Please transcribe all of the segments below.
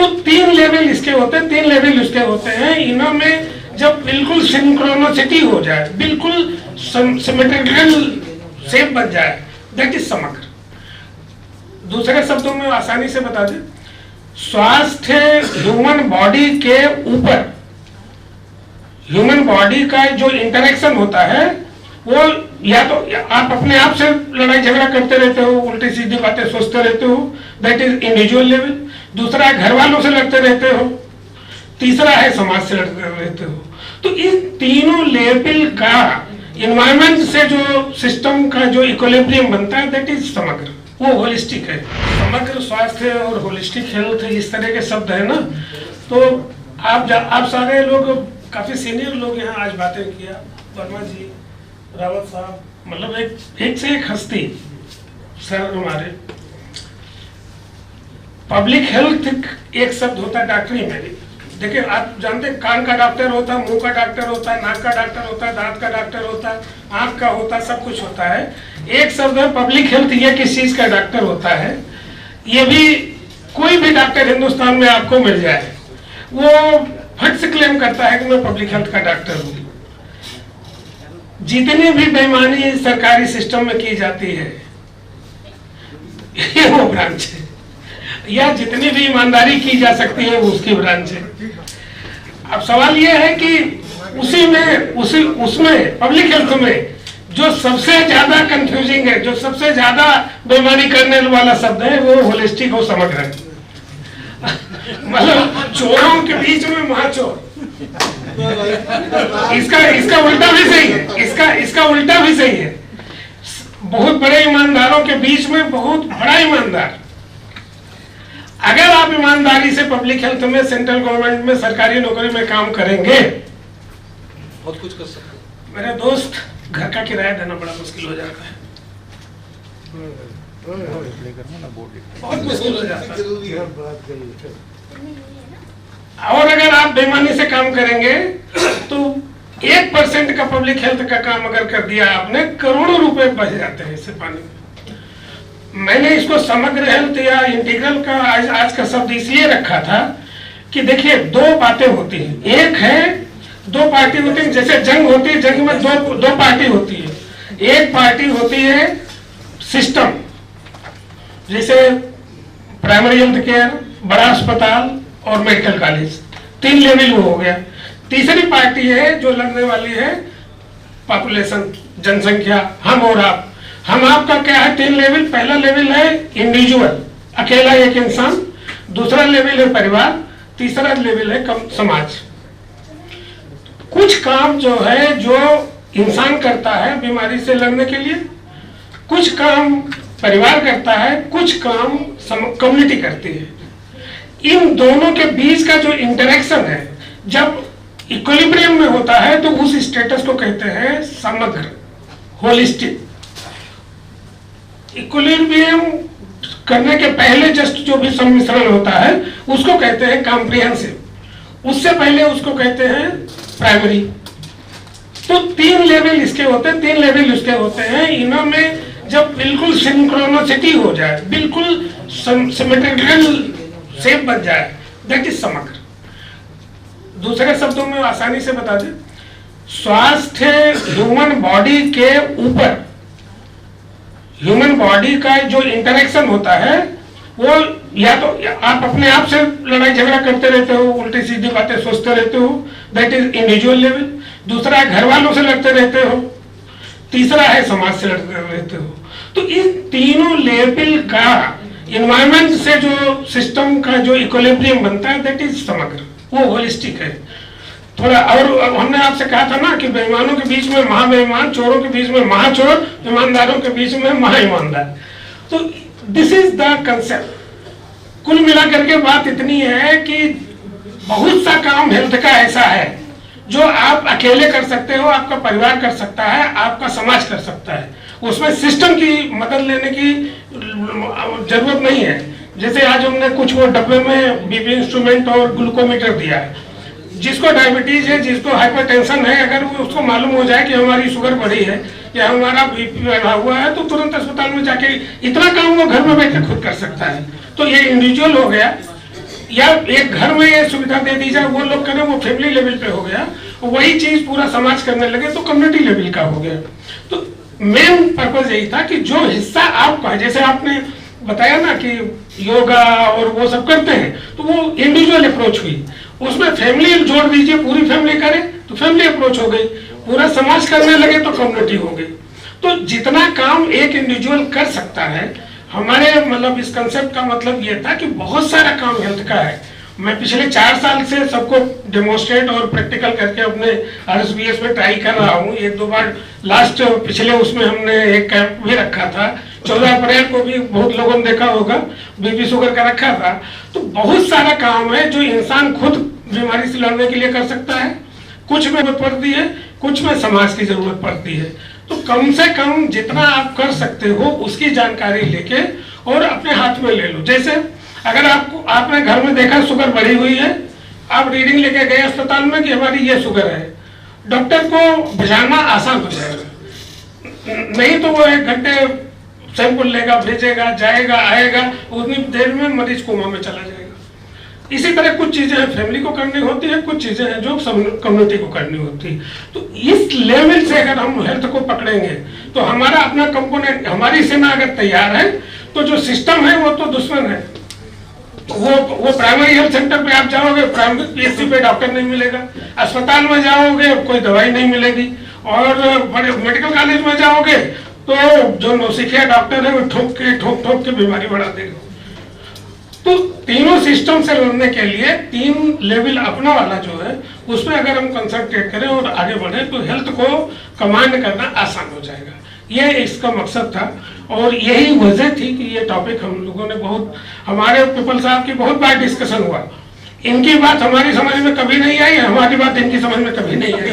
तो 3 लेवल इसके होते हैं, 3 लेवल इसके होते हैं। इनमें जब बिल्कुल सिंक्रोनिसिटी हो जाए, बिल्कुल सिमेट्रिकल शेप बन जाए, दैट इज समग्र। दूसरे शब्दों में आसानी से बता दें, स्वास्थ्य ह्यूमन बॉडी के ऊपर ह्यूमन बॉडी का जो इंटरेक्शन होता है वो या तो आप अपने आप से लड़ाई झगड़ा करते रहते हो, उल्टी सीधी बातें सोचते रहते हो, दैट इज इंडिविजुअल लेवल। दूसरा है घर वालों से लड़ते रहते हो, तीसरा है समाज से लड़ते रहते हो। तो इन तीनों लेवल का इन्वायरमेंट से जो सिस्टम का जो इक्विलिब्रियम बनता है, दैट इज समग्र, वो होलिस्टिक है। समग्र स्वास्थ्य और होलिस्टिक हेल्थ इस तरह के शब्द है ना। तो आप सारे लोग काफी सीनियर लोग यहाँ आज बातें किया, वर्मा जी, रावत साहब, मतलब एक से एक हस्ती सर हमारे। पब्लिक हेल्थ एक शब्द होता है डॉक्टरी में भी। देखिए आप जानते हैं कान का डॉक्टर होता है, मुंह का डॉक्टर होता है, नाक का डॉक्टर होता है, दांत का डॉक्टर होता है, आंख का होता है, सब कुछ होता है। एक शब्द है पब्लिक हेल्थ, ये किस चीज का डॉक्टर होता है। ये भी कोई भी डॉक्टर हिंदुस्तान में आपको मिल जाए, वो फट से क्लेम करता है कि मैं पब्लिक हेल्थ का डॉक्टर हूं। जितनी भी बेईमानी सरकारी सिस्टम में की जाती है ये वो ब्रांच है, या जितनी भी ईमानदारी की जा सकती है वो उसकी ब्रांच है। अब सवाल ये है कि उसमें पब्लिक हेल्थ में जो सबसे ज्यादा कंफ्यूजिंग है, जो सबसे ज्यादा बेईमानी करने वाला शब्द है, वो होलिस्टिक और समग्र है। मतलब चोरों के बीच में महाचोर। इसका उल्टा भी सही है, इसका उल्टा भी सही है। बहुत बड़े ईमानदारों के बीच में बहुत बड़ा ईमानदार। अगर आप ईमानदारी से पब्लिक हेल्थ में, सेंट्रल गवर्नमेंट में, सरकारी नौकरी में काम करेंगे, बहुत कुछ कर सकते। मेरे दोस्त, घर का किराया देना बड़ा मुश्किल हो जाता है, बहुत मुश्किल हो जाता है। और अगर आप बेईमानी से काम करेंगे तो 1% का पब्लिक हेल्थ का काम अगर कर दिया आपने, करोड़ों रुपए बच जाते हैं इससे पानी में। मैंने इसको समग्र हेल्थ या इंटीग्रल का आज का शब्द इसलिए रखा था कि देखिए दो बातें होती हैं। एक है, दो पार्टी होती है, जैसे जंग होती है, जंग में दो पार्टी होती है। एक पार्टी होती है सिस्टम, जैसे प्राइमरी हेल्थ केयर, बड़ा अस्पताल और मेडिकल कॉलेज, 3 लेवल वो हो गया। तीसरी पार्टी है जो लड़ने वाली है पॉपुलेशन, जनसंख्या, हम और आप। हम आपका क्या है 3 लेवल। पहला लेवल है इंडिविजुअल, अकेला एक इंसान। दूसरा लेवल है परिवार। तीसरा लेवल है समाज। कुछ काम जो है जो इंसान करता है बीमारी से लड़ने के लिए, कुछ काम परिवार करता है, कुछ काम कम्युनिटी करती है। इन दोनों के बीच का जो इंटरेक्शन है, जब इक्विलिब्रियम में होता है तो उस स्टेटस को कहते हैं समग्र, होलिस्टिक। इक्विलिब्रियम करने के पहले जस्ट जो भी सम्मिश्रण होता है उसको कहते हैं कॉम्प्रिहेंसिव। उससे पहले उसको कहते हैं प्राइमरी। तो 3 लेवल इसके होते हैं, 3 लेवल इसके होते हैं। इनमें जब बिल्कुल सिंक्रोनिसिटी हो जाए, बिल्कुल सिमेट्रिकल शेप बन जाए, दैट इज समग्र। दूसरे शब्दों में आसानी से बता दें, स्वास्थ्य ह्यूमन बॉडी के ऊपर ह्यूमन बॉडी का जो इंटरेक्शन होता है वो या तो आप अपने आप से लड़ाई झगड़ा करते रहते हो, उल्टी सीधी बातें सोचते रहते हो, दैट इज इंडिविजुअल लेवल। दूसरा है घर वालों से लड़ते रहते हो, तीसरा है समाज से लड़ते रहते हो। तो इन तीनों लेवल का इन्वायरमेंट से जो सिस्टम का जो इक्विलिब्रियम बनता है, दैट इज समग्र, वो होलिस्टिक है। थोड़ा और हमने आपसे कहा था ना कि बेईमानों के बीच में महाबेईमान, चोरों के बीच में महाचोर, ईमानदारों के बीच में महाईमानदार। तो दिस इज द कंसेप्ट। कुल मिलाकर के बात इतनी है कि बहुत सा काम हेल्थ का ऐसा है जो आप अकेले कर सकते हो, आपका परिवार कर सकता है, आपका समाज कर सकता है। उसमें सिस्टम की मदद लेने की जरूरत नहीं है। जैसे आज हमने कुछ वो डब्बे में बीपी इंस्ट्रूमेंट और ग्लूकोमीटर दिया है। जिसको डायबिटीज है, जिसको हाइपरटेंशन है, अगर वो उसको मालूम हो जाए कि हमारी शुगर बढ़ी है या हमारा बीपी बढ़ा हुआ है, तो तुरंत अस्पताल में जाके इतना काम वो घर में बैठकर खुद कर सकता है। तो ये इंडिविजुअल हो गया। या एक घर में ये सुविधा दे दी जाए, वो लोग करें, वो फैमिली लेवल पे हो गया, वही चीज पूरा समाज करने लगे तो कम्युनिटी लेवल का हो गया। तो मेन पर्पज यही था कि जो हिस्सा आपका, जैसे आपने बताया ना कि योगा और वो सब करते हैं, तो वो इंडिविजुअल अप्रोच हुई, उसमें फैमिली जोड़ दीजिए, पूरी फैमिली करे तो फैमिली अप्रोच हो गई, पूरा समाज करने लगे तो कम्युनिटी हो गई। तो जितना काम एक इंडिविजुअल कर सकता है, हमारे मतलब इस कंसेप्ट का मतलब ये था कि बहुत सारा काम हेल्थ का है। मैं पिछले 4 साल से सबको डेमोन्स्ट्रेट और प्रैक्टिकल करके अपने RSBS में ट्राई कर रहा हूँ। 1-2 बार लास्ट पिछले उसमें हमने एक कैंप भी रखा था, 14 अप्रैल को भी बहुत लोगों ने देखा होगा, BP शुगर का रखा था। तो बहुत सारा काम है जो इंसान खुद बीमारी से लड़ने के लिए कर सकता है, कुछ में जरूरत पड़ती है, कुछ में समाज की जरूरत पड़ती है। तो कम से कम जितना आप कर सकते हो उसकी जानकारी लेके और अपने हाथ में ले लो। जैसे अगर आपने घर में देखा शुगर बढ़ी हुई है, आप रीडिंग लेके गए अस्पताल में कि हमारी ये शुगर है, डॉक्टर को बुझाना आसान हो जाएगा। नहीं तो वो 1 घंटे सैंपल लेगा, भेजेगा, जाएगा, आएगा, उतनी देर में मरीज कोमा में चला जाएगा। इसी तरह कुछ चीजें हैं फैमिली को करनी होती है, कुछ चीजें हैं जो कम्युनिटी को करनी होती है। तो इस लेवल से अगर हम हेल्थ को पकड़ेंगे तो हमारा अपना कंपोनेंट, हमारी सेना अगर तैयार है तो जो सिस्टम है वो तो दुश्मन है। वो प्राइमरी हेल्थ सेंटर पे आप जाओगे, प्राइमरी PSC पे डॉक्टर नहीं मिलेगा, अस्पताल में जाओगे कोई दवाई नहीं मिलेगी, और बड़े मेडिकल कॉलेज में जाओगे तो जो नौसिखिया डॉक्टर है वो ठोक के बीमारी बढ़ा देगा। तो तीनों सिस्टम से लड़ने के लिए 3 लेवल अपना वाला जो है उसमें अगर हम कंसंट्रेट करें और आगे बढ़े तो हेल्थ को कमांड करना आसान हो जाएगा। ये इसका मकसद था और यही वजह थी कि ये टॉपिक हम लोगों ने बहुत, हमारे पीपल साहब की बहुत बार डिस्कशन हुआ। इनकी बात हमारी समझ में कभी नहीं आई, हमारी बात इनकी समझ में कभी नहीं आई।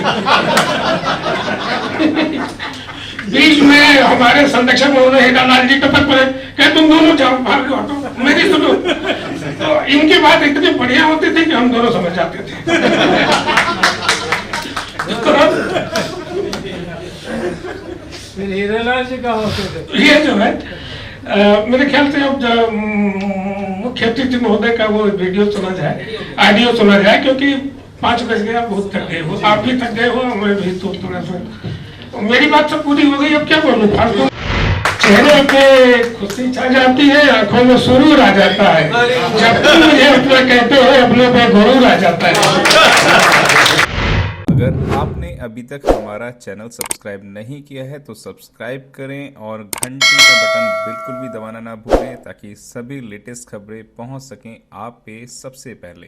बीच में हमारे संरक्षक महोदय हिरालाल जी टपक पड़े, कहे तुम दोनों जाओ बाहर के हटो, मेरी सुनो। तो इनकी बात इतनी बढ़िया होती थी कि हम दोनों समझ जाते थे। फिर हीरालाल जी का होते थे। ये जो है मेरे ख्याल से अब मुख्य अतिथि महोदय का वो वीडियो सुना जाए, ऑडियो सुना जाए, क्योंकि 5 बज गया, बहुत थक गए हो, आप भी थक गए हो, मैं भी तो थोड़ा सा, मेरी बात सब पूरी हो गई, अब क्या बोलूं फालतू। चेहरे पे खुशी छा जाती है, आंखों में सुरूर आ जाता है, जब तुम मुझे अपना कहते हो अपने पे गुरूर आ जाता है। अगर आपने अभी तक हमारा चैनल सब्सक्राइब नहीं किया है तो सब्सक्राइब करें और घंटी का बटन बिल्कुल भी दबाना ना भूलें ताकि सभी लेटेस्ट खबरें पहुंच सकें आप पे सबसे पहले।